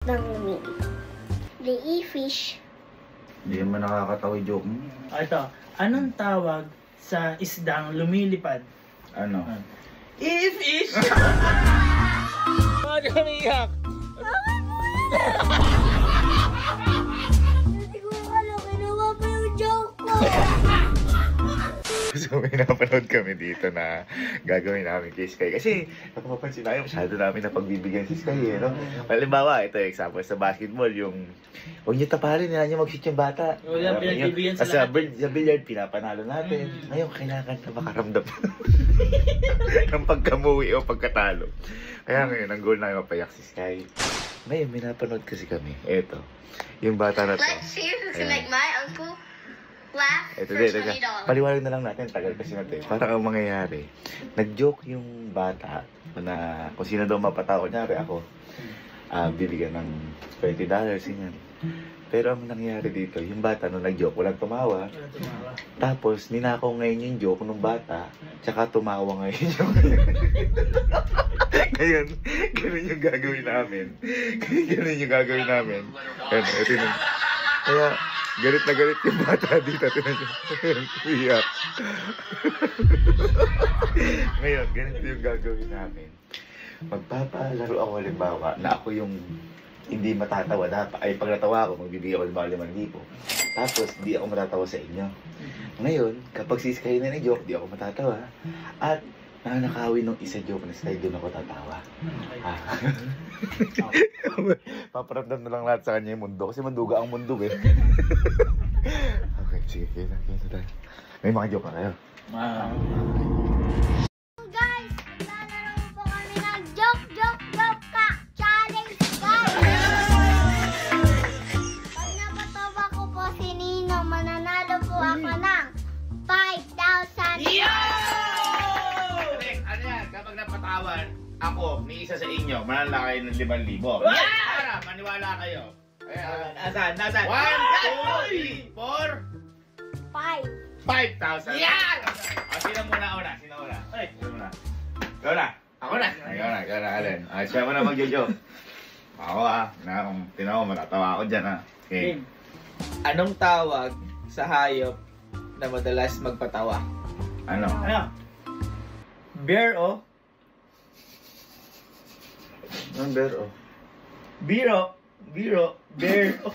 isdang lumilipad. The e-fish. Hindi naman nakakatawa yung joke mo. Ito, anong tawag sa isdang lumilipad? Ano? E-fish! Bakit umiyak? Hindi ko alam, ginawa pa yung joke ko. So may napanood kami dito na gagawin namin kay Sky. Kasi napapansin namin masyado namin na pagbibigyan si Sky. No? Halimbawa, ito example sa basketball, yung huwag niyo tapalin, yan yung mag-shoot yung bata. O yan, pinagbibigyan sa lahat. lahat. Sa billiard, pinapanalo natin. Ngayon, kailangan na makaramdam ng pagkamuwi o pagkatalo. Kaya ngayon, ang goal namin mapayak si Sky. Ngayon, may napanood kasi kami. Eto, yung bata na to. Let's see if you like my uncle laugh Ito for din, $20. paliwanag na lang natin, tagal kasi natin. Para ang mangyayari, nag-joke yung bata na kung sino daw mapatawa, kunyari ako, bibigyan ng $20, ganyan. Pero ang nangyari dito, yung bata nung nag-joke, walang tumawa. Walang tumawa. Tapos, ninakaw ngayon yung joke nung bata, tsaka tumawa ngayon yung Ngayon, ganun yung gagawin namin. Ganun yung gagawin namin. Ito yung... Kaya, galit na galit yung bata dito. Tinan nyo. Iyak. Ngayon, ganito yung gagawin namin. Magpapalaro ako halimbawa na ako yung hindi matatawa. Ay, pag natawa ako, magbibigay ako ng 5,000. Tapos, di ako matatawa sa inyo. Ngayon, kapag si Sky na joke, di ako matatawa. At nakakawin nung isa joke na Sky, doon ako tatawa. Paparamdam na lang lahat sa kanya yung mundo. Kasi manduga ang mundo eh. Okay, sige, kaya tayo. May mga joke na kayo. Guys, maglalaro po kami ng joke ka challenge, guys. Pag napatawa ko po si Nino, mananalo po ako ng 5,000. Ano yan? Kapag napatawan, ako, ni isa sa inyo, manala kayo ng 5,000. Para, maniwala kayo. Nasaan? 1, 2, 3, 4, 5,000. Yan! Sino muna una? Sino una? Ay. Sino muna? Ikaw na. Ako na. Ikaw na, Allen. Siya mo na mag-joke. Ako tinawa mo, matatawa ako dyan Okay. Anong tawag sa hayop na madalas magpatawa? Ano? Bear o? Anong bear o? Biro. Bear o?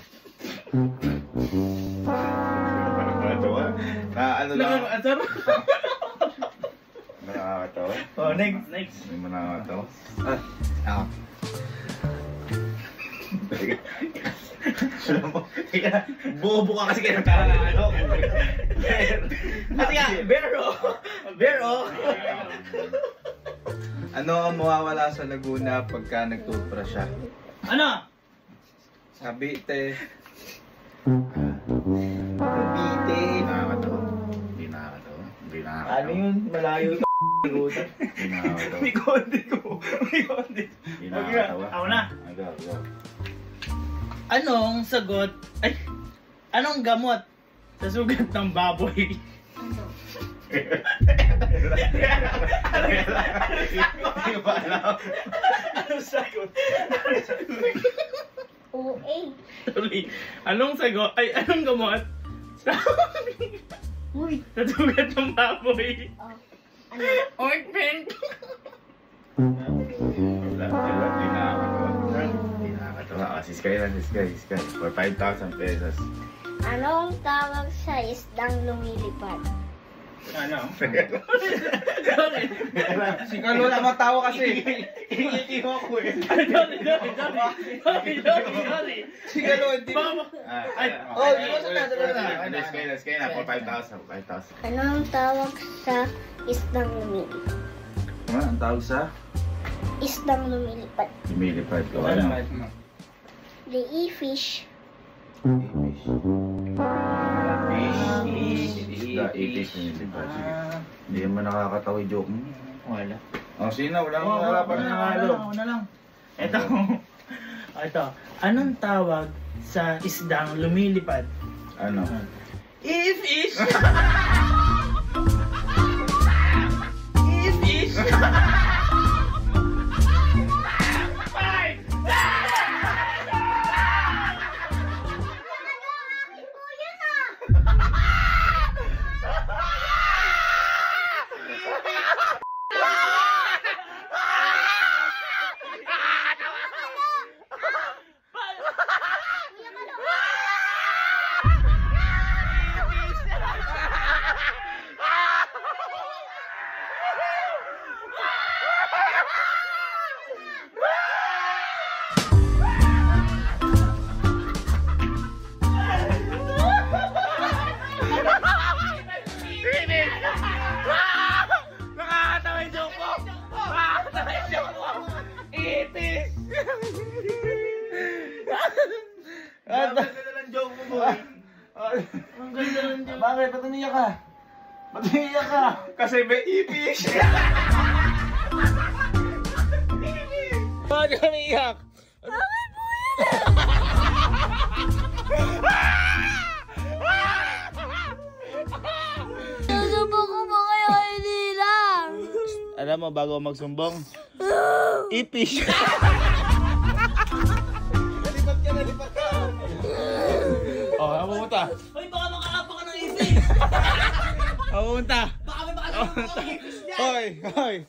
Nakakatawa? Ano lang? Nakakatawa? Nakakatawa? Oh, next. Hindi mo nakakatawa? Ako. Alam mo, bobo ka kasi kayo nagkakaano. Kasi nga, bear o? Ano ang mawawala sa Laguna pagka nagtutbrush siya? Ano? Sabite. Nakakatawa. Hindi nakakatawa. Hindi nakakatawa. Ano yun? Malayo yung Laguna. Hindi nakakatawa. May konti ko. Hindi nakakatawa. Ako na. Go. Anong sagot? Ay, anong gamot sa sugat ng baboy? Hindi ba alam? Anong sagot? OA. Tuloy. Anong sagot? Ay, anong gamot sa sugat ng baboy? Ano? Ointment! Hindi nakakatawa. Si Sky. For 5,000 pesos. Anong tawag sa isdang lumilipad? Ano? Si Carlo tumatawa kasi. Iiiwa ko eh. Sorry. Si Carlo, hindi mo. Sky na. For 5,000. Anong tawag sa isdang lumilipad? Ang tawag sa? Isdang lumilipad. Lumilipad ko. Ano? The e-fish. Fish. Lumilipad. Hindi naman nakakatawa yung joke mo. Wala. Sino? Wala pa nanalo. Una lang. Ito. Anong tawag sa isdang lumilipad? Ano? E-fish! Ang ganda ng joke mo, boy. Ang ganda ng joke. Bakit? Ba't umiyak ka? Ba't umiyak ka? Kasi may ipis. Bakit ka umiyak? Susubok ko po kayo hindi lang. Alam mo, bago magsumbong, ipis. Nalipat ka. Oh, ano pumunta? Hoy, baka makakapa ka ng ipis! Ano pumunta? Baka may makakapa ka ng ipis niya! Hoy, hoy.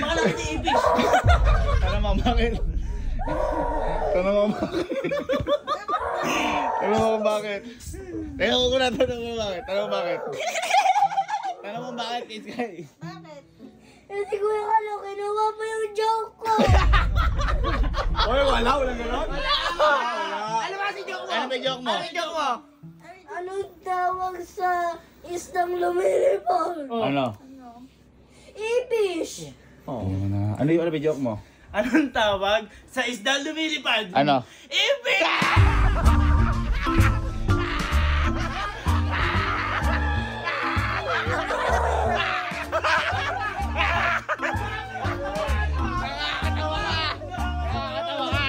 Baka lang hindi ipis! Tanong mo bakit? Tanong mo bakit? Tanong mo bakit? Teka ko na tanong mo bakit? Tanong mo bakit? Tanong mo bakit, Iskay? Bakit? Kasi Kuya Kalo, kinuha pa yung joke ko. Hoy, wala ganon? Wala! Ano ba si joke mo? Ano ba yung joke mo? Ano yung joke mo? Anong tawag sa isdang lumilipad? Ano? Ipis. Oh. Ano yung joke mo? Anong tawag sa isda lumilipad? Ano? Ipis!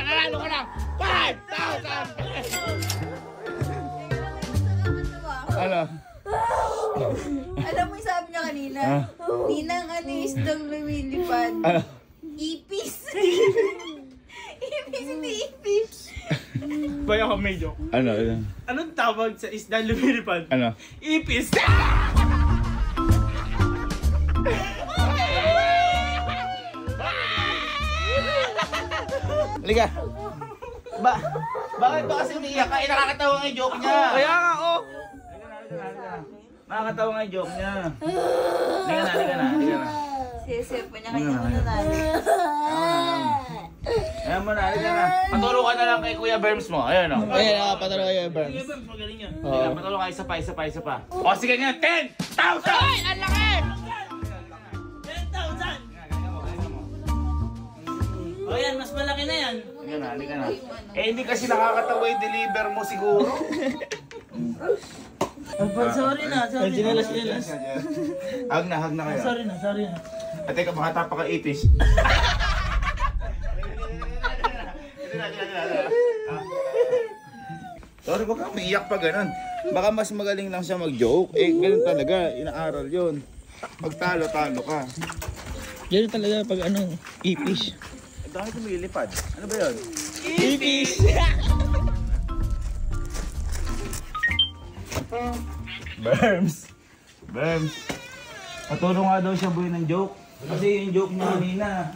Nanalo ka ng 5,000! Ano? Alam mo yung sabi niya kanina? Ninang ano yung isdang lumilipad? Ano? Ipis. Ipis, hindi ipis. Baya ka may joke. Ano? Anong tawag sa isda lumilipad? Ano? Ipis! Halika! Bakit ba kasi umiiyak ka? Nakakatawa nga yung joke niya! Kaya nga, oh! Nakakatawa nga yung joke niya. Halika na. Sisip pa niya kanya mananalo. Ayan mo na, halika na. Paturo ka na lang kay Kuya Berms mo. Ayan o. Ayan, paturo kayo Berms. Sige ba, magaling yan. Halika, paturo ka isa pa. O sige nga, 10,000! Ay, ang laki! 10,000! O yan, mas malaki na yan. Halika na. Eh, hindi kasi nakakatawa yung deliver mo siguro. Sorry na. Sinalas. Hag na kayo. Sorry na. At teka, baka tapa ka ipis. Sorry, wag kang umiiyak pa ganun. Baka mas magaling lang siya mag-joke. Eh, ganun talaga. Inaaral yun. Magtalo-talo ka. Yan talaga pag ipis. Ang dami kumilipad. Ano ba yun? Ipis! Berms! Patulong nga daw siya boy ng joke. Kasi yung joke niya kanina.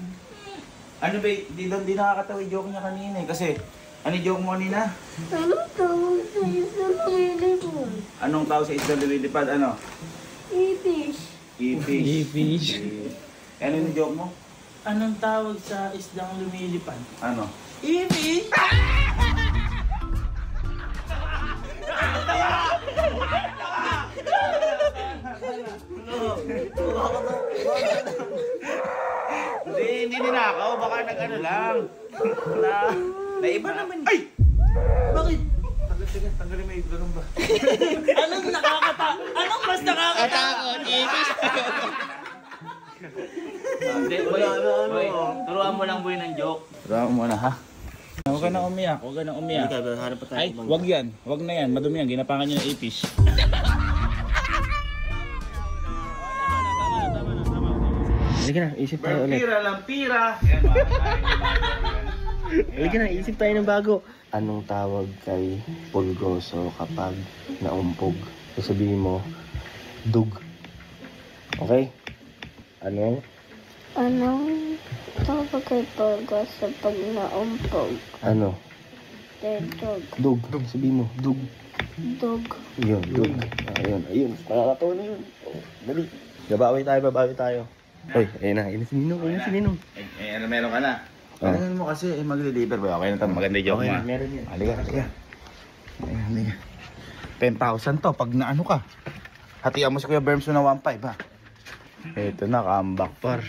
Ano ba, di nakakatawa yung joke niya kanina eh. Kasi, ano yung joke mo kanina? Anong tawag sa isdang lumilipad? Anong tao sa isla lumilipad? Ano? Ipis. Ipis. Ano yung joke mo? Anong tawag sa isdang lumilipad? Ano? Ipis! Hindi ninakaw. Baka nag-ano lang. Na iba naman. Ay! Bakit? Tanggalin mo yung ganun ba? Anong mas nakakatakot? Ipis! Hindi, boy. Turuan mo lang boy ng joke. Turuan mo na ha? Huwag ka na umiyak. Ay, wag yan. Wag na yan. Madumi yan. Ginapangan niyo ng ipis. Halika na, isip tayo ulit. Lampira. Halika na, isip tayo ng bago. Anong tawag kay pulgoso kapag naumpog? Sasabihin mo, dug. Okay? Anong? Anong tawag kay Pagos sa pag naumpog? Ano? Dog. Dug. Sabihin mo, dug. Dog. Yun, dug. Ayun. Makakatawa na yun. Oh, dali. Babawi tayo. Ay, ayun na. Ayun na si Ninong. Ayun na si Ninong. Ano meron ka na? Ah. Ano mo kasi mag-deliver ba? Okay na to, maganda yung joke Okay mo. na, meron yan. Halika. Halika. 10,000 to pag naano ka. Hatian mo si Kuya Bermso na 1.5 ha. Ito na, comeback par.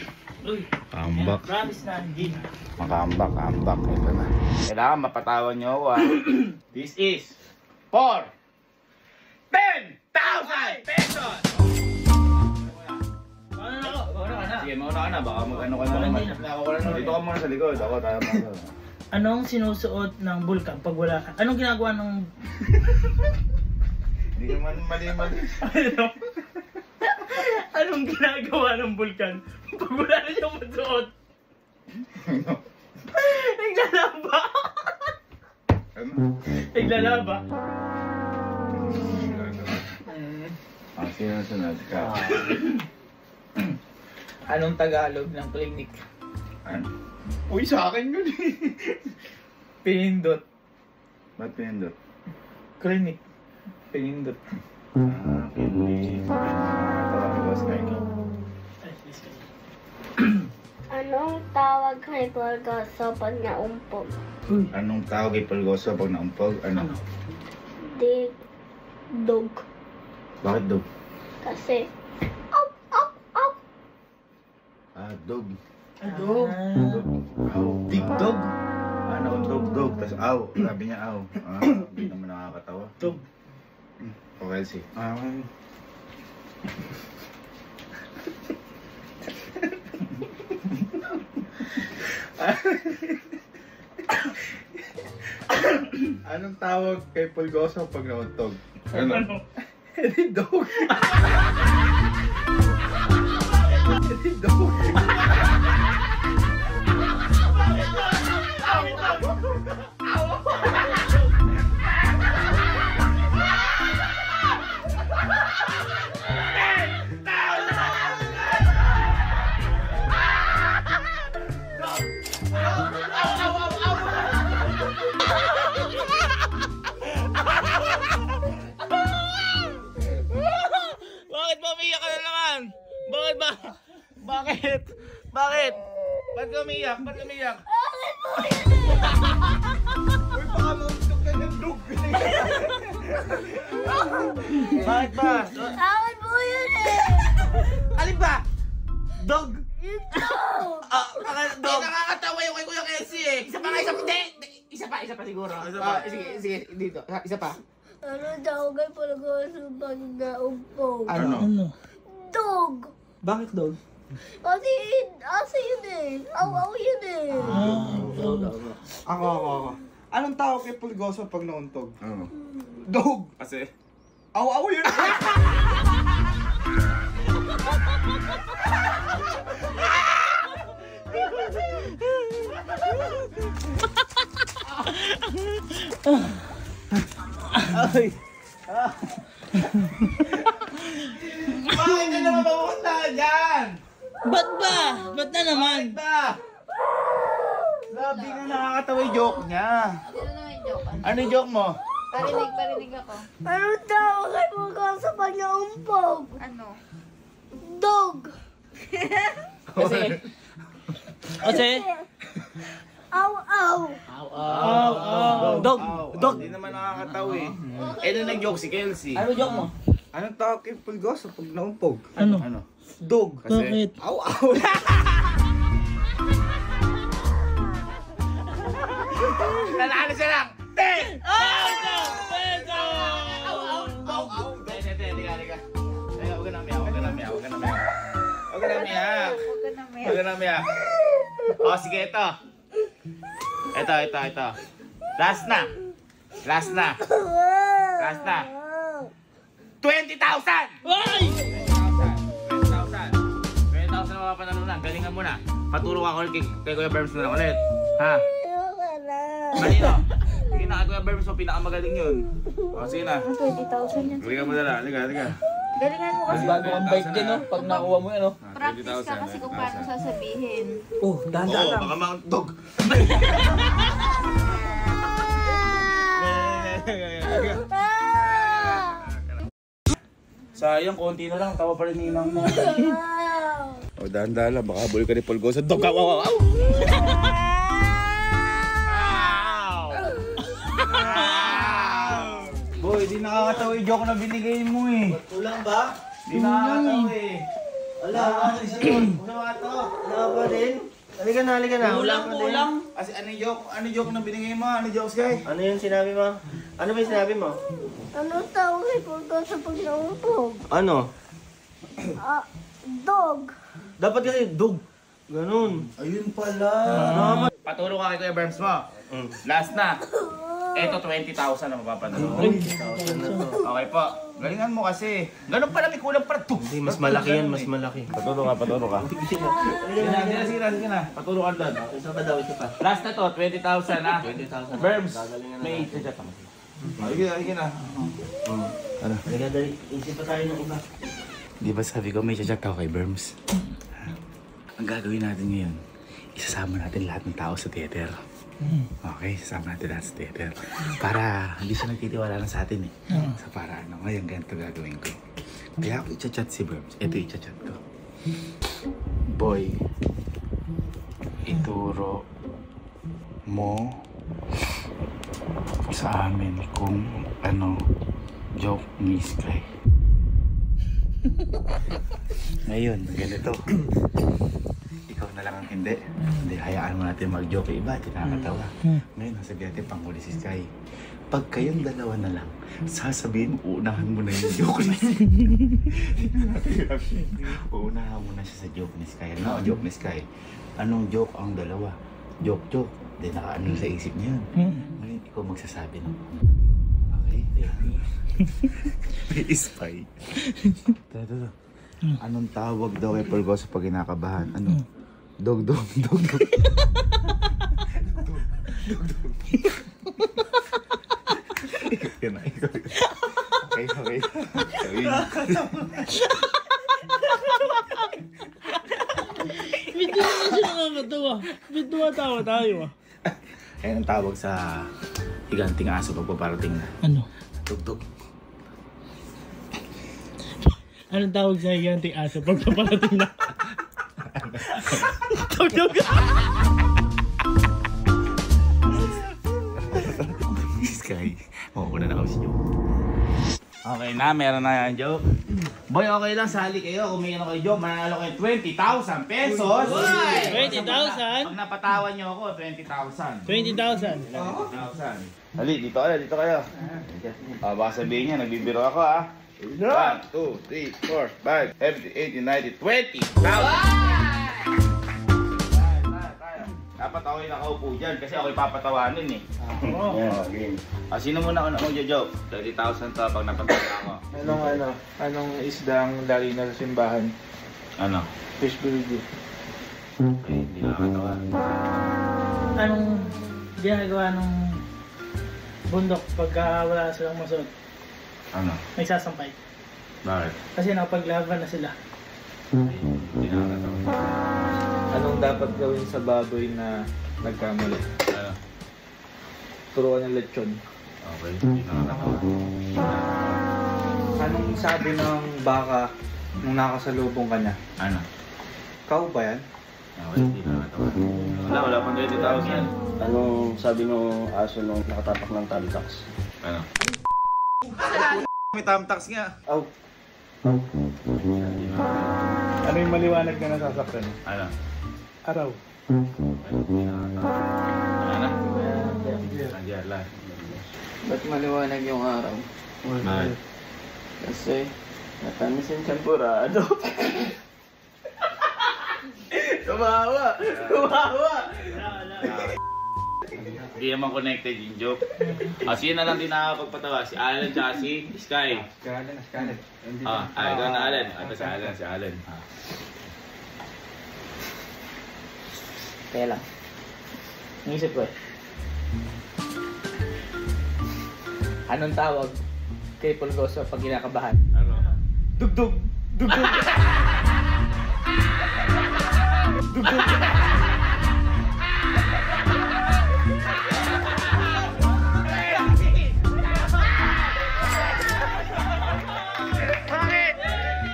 Uy, Comeback. promise na, hindi. Comeback. Ito na. Kailangan mapatawan niyo ako ha. This is for 10,000 pesos! Ano na ako? Ano ka na? Sige, mauna ka na. Baka mag-ano ka na naman. Dito ka muna sa likod. Ako tayo muna. Anong sinusuot ng bulkan pag wala ka? Anong ginagawa ng... Hindi naman mali. Anong ginagawa ng bulkan pag wala na siyang masuot? Naglalaba. Ano? Naglalaba. Sunod ka. Anong Tagalog ng clinic? Ano? Uy, sa akin yun eh. Pinindot. Ba't pinindot? Clinic. Pinindot. Hindi. Tawag ko sa ikaw. Ay, please kayo. Anong tawag kay Pulgoso pag naumpog? Anong tawag kay Pulgoso pag naumpog? Ano? Dog. Bakit dog? Kasi, op, op, op. Dog. Ano? Big dog? Ano kung dog? Tas aw. Sabi niya aw. Hindi naman nakakatawa. Dog. Okay, si. Anong tawag kay Pulgoso pag nauntog? Ano? Hindi dog. Hindi dog. Bakit ba umiyak ka na naman? Bakit ba? Bakit? Bakit? Ba't ka umiyak? Ba't ka umiyak? Uy, baka mauntog ka ng dog. Bakit ba? Tawag mo yun eh. Alin ba? Dog? Yung dog. Dog? Nakakatawa yung kay Kuya Kelsie eh. Isa pa. Isa pa siguro. Sige, dito. Isa pa. Ano tawag kay Pulgoso pag naumpog? Ano? Dog. Bakit dog? Kasi yun eh. Aw-aw yun eh. Ako. Anong tawag kay Pulgoso pag nauntog? Ano? Dog. Kasi? Aw-aw yun. Ay. Bakit ka naman mapunta dyan? Ba't ba? Ba't na naman? Grabe na nakakatawa yung joke niya. Ano naman yung joke? Ano yung joke mo? Parinig ako. Ano tawag kay Pulgoso pag naumpog? Ano? Dog. Kasi? Aw-aw. Dog. Dog. Hindi naman nakakatawa eh. Eh, nung nag-joke si Kelsey. Ano joke mo? Anong tawag kay Pulgoso pag naumpog? Ano? Ano? Dog. Bakit? Aw-aw. Nanalo siya lang! 10! Huwag ka na umiyak. O, sige, ito. Ito. Last na. 20,000! Ay! 20,000 na mapapanalunan. Galingan mo na. Paturo ka ulit kay Kuya Berms na lang ulit. Ha? Ayoko na. Kanino? Sige na, kay Kuya Berms mo, pinakamagaling yun. O, sige na. 20,000 yan. Galingan mo na lang. Halika. Galingan mo kasi. Bago ang bike din, no? Pag nakuha mo yan, no? Practice ka kasi kung paano sasabihin. Oh, Oo, dahan-dahan. baka Mount Dog. Sayang, konti na lang. Tawa pa rin ninang mo. O, dahan-dahan lang. Baka bulol ka ni Pulgoso. Dog! Wow! Wow! Wow! Boy, di nakakatawa yung joke na binigay mo eh. Kulang ba? Di nakakatawa eh. Wala ka din. Halika na. Kulang. Kasi ano joke na binigay mo? Ano joke, Sky? Ano yung sinabi mo? Ano ba yung sinabi mo? Ano tawag kay Pulgoso pag naumpog? Ano? Dog. Dapat kasi dug. Ganun. Ayun pala. Paturo ka kay Kuya Berms mo. Last na. Eto 20,000 na mapapadalo. Okay po. Galingan mo kasi. Ganun pala, may kulang para to. Hindi, mas malaki yan, mas malaki. Paturo ka. Sige na. Paturo ka doon. Isa pa daw, isa pa. Last na to, 20,000 ha. 20,000. Berms, Gagalingan na may natin. chat ako. Sige na. Halika, dali. Isip pa tayo ng iba. Di ba sabi ko may chat ako kay Berms? Ang gagawin natin ngayon, isasama natin lahat ng tao sa theater. Okay, isasama natin lahat sa theater. Para hindi siya nagtitiwala na sa atin eh. Sa para ano, ngayon ganito gagawin ko. Kaya ako i-chat si Berms. Ito i-chat ko. Boy, ituro mo sa amin kung ano joke ni Sky. Ngayon, ganito. Ikaw na lang ang hindi. Hindi, hayaan mo natin mag-joke. Iba, di nakakatawa. Ngayon, nasa natin panghuli si Sky. Pag kayong dalawa na lang, sasabihin mo, uunahan mo na yung joke ni Sky. Uunahan mo na siya sa joke ni Sky. Ano ang joke ni Sky? Anong joke ang dalawa? Joke. Hindi, nakaano sa isip niya yun. Ngayon, ikaw magsasabi no. Okay? May spy. Ito. Anong tawag daw kay Pulgoso pag kinakabahan? Ano? Dog. Ikaw na. Okay. Bito naman siya nakakatawa. Bito tawa tayo ah. Ayan ang tawag sa higanting aso pag paparating na. Ano? Dug. Anong tawag sa higanting aso pag paparating na? Tugtog! Sky, mauna na kami sa joke. Okay na, meron na yung joke. Boy, okay lang, sali kayo. Kung may ano kayo joke, mananalo kayo 20,000 pesos. 20,000? Pag napatawan nyo ako, 20,000. 20,000. 20,000. Hali, dito kayo. Baka sabihin niya, nagbibiro ako ah. 1, 2, 3, 4, 5, 70, 80, 90, 20,000! Dapat ako yung nakaupo dyan kasi ako yung papatawanin eh. Game. Sino muna ako mag-joke? 30,000 to pag napatawa ako. Anong isdang lari na sa simbahan? Ano? Fish burger. Hindi nakakatawa. Anong ginagawa ng bundok pagka wala silang masunod? Ano? Nagsasampay. Bakit? Kasi nakapaglaban na sila. Hindi nakakatawa. Anong dapat gawin sa baboy na nagkamali? Ano? Turuan ng lechon. Okay, hindi nakakatawa. Anong sabi ng baka nung nakasalubong ka niya? Ano? Kau ba yan? Okay, hindi nakakatawa. Wala pang 20,000. Anong sabi ng aso nung nakatapak ng taltax? Ano? May tamtax nga. Aw. Ano yung maliwanag na nasasaktan? Ano? Araw. Ano na? Nandiyan lang. Ba't maliwanag yung araw? Bakit? Kasi natamis yung champurado. Tumawa! Hindi naman connected yung joke. Sino na lang din nakakapagpatawa? Si Alan tsaka si Sky. Scarlett. Ikaw na Alan. Ito si Alan. Kaya lang. Naisip ko eh. Anong tawag kay Pulgoso pag kinakabahan? Ano? Dugdug!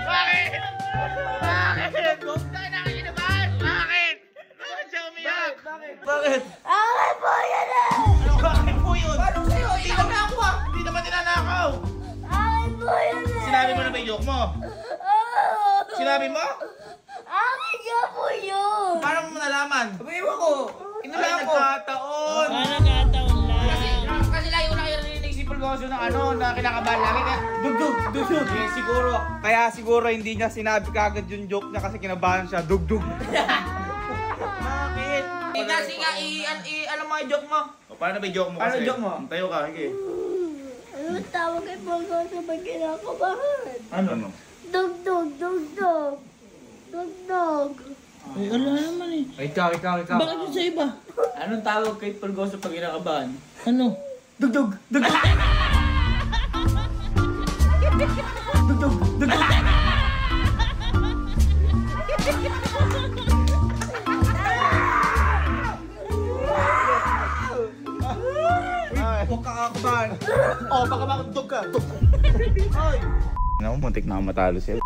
Bakit? Huwag ka na Bakit? Akin po yan ah! Ano bakit po yun? Paano sa'yo? Hindi naman ako ah! Hindi naman ninanakaw! Akin po yan ah! Sinabi mo na ba yung joke mo? Sinabi mo? Akin nga po yun! Paano mo nalaman? Sabihin mo ko. Inulaan ko. Nagkataon! Nagkataon lang. Kasi lagi ko nakirinig si Pulgoso ng ano, na kinakabahan lagi kaya Dugdug. Eh, siguro, kaya siguro hindi niya sinabi kagad yung joke niya kasi kinabahan siya. Dugdug. bakit? Eh kasi nga, alam mo yung joke mo. O, paano ba yung joke mo kasi? Paano joke mo? Tayo ka, sige. Ano tawag kay Pulgoso pag kinakabahan? Ano? Dugdug, dugdug. Dugdug. Ay, ala naman eh. Ikaw. Bakit yun sa iba? Anong tawag kay Pulgoso pag kinakabahan? Ano? Dugdug. Huwag kakakabahan. Oh, baka makatog ka. Ano, muntik na ako matalo siya.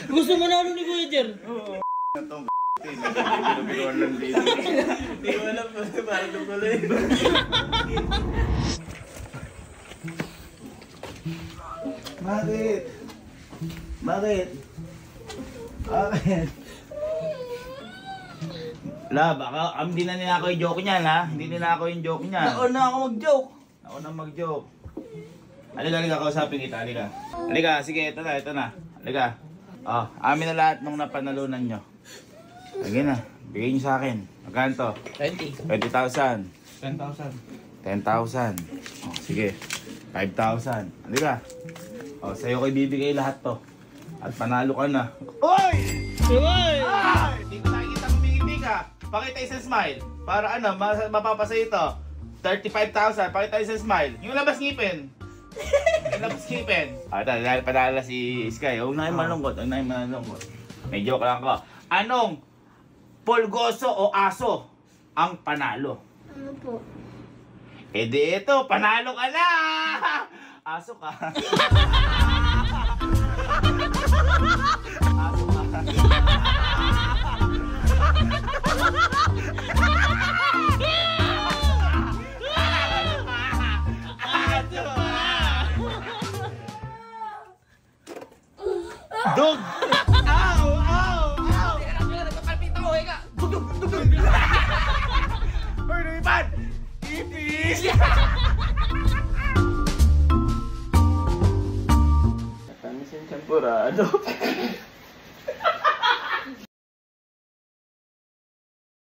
Gusto mo na ni Kuya Jer? Hindi ko alam po. Parang tuloy. Bakit? Bakit? Bakit? La, baka hindi na nila ako yung joke niyan ha? Hindi nila ako yung joke niyan. Nauna ako mag-joke. Nauna mag-joke. Halika, kausapin kita, halika. Halika, sige, ito na. Halika. Oh, amin na lahat nung napanalunan nyo. Sige na, bigay nyo sa akin. Magkano to? 20. 20,000. 10,000. 10,000. Oh, sige. 5,000. Halika. Oh, sa'yo ko ibibigay lahat to. At panalo ka na. Oy! Uy! Ay! Hindi ko nakikita kumingiti ka. Pakita isang smile. Para ano, mapapasay ito. 35,000. Pakita isang smile. Yung labas ngipin. Yung labas ngipin. Ah, dahil panalo si Sky. Huwag na kayo malungkot. May joke lang ko. Anong pulgoso o aso ang panalo? Ano po? Eh di ito, panalo ka na! Aso ka. Aso ka. Dog! Ow! Ow! Ow! Hoy, lumipad! Ipis! Natamis yung champurado.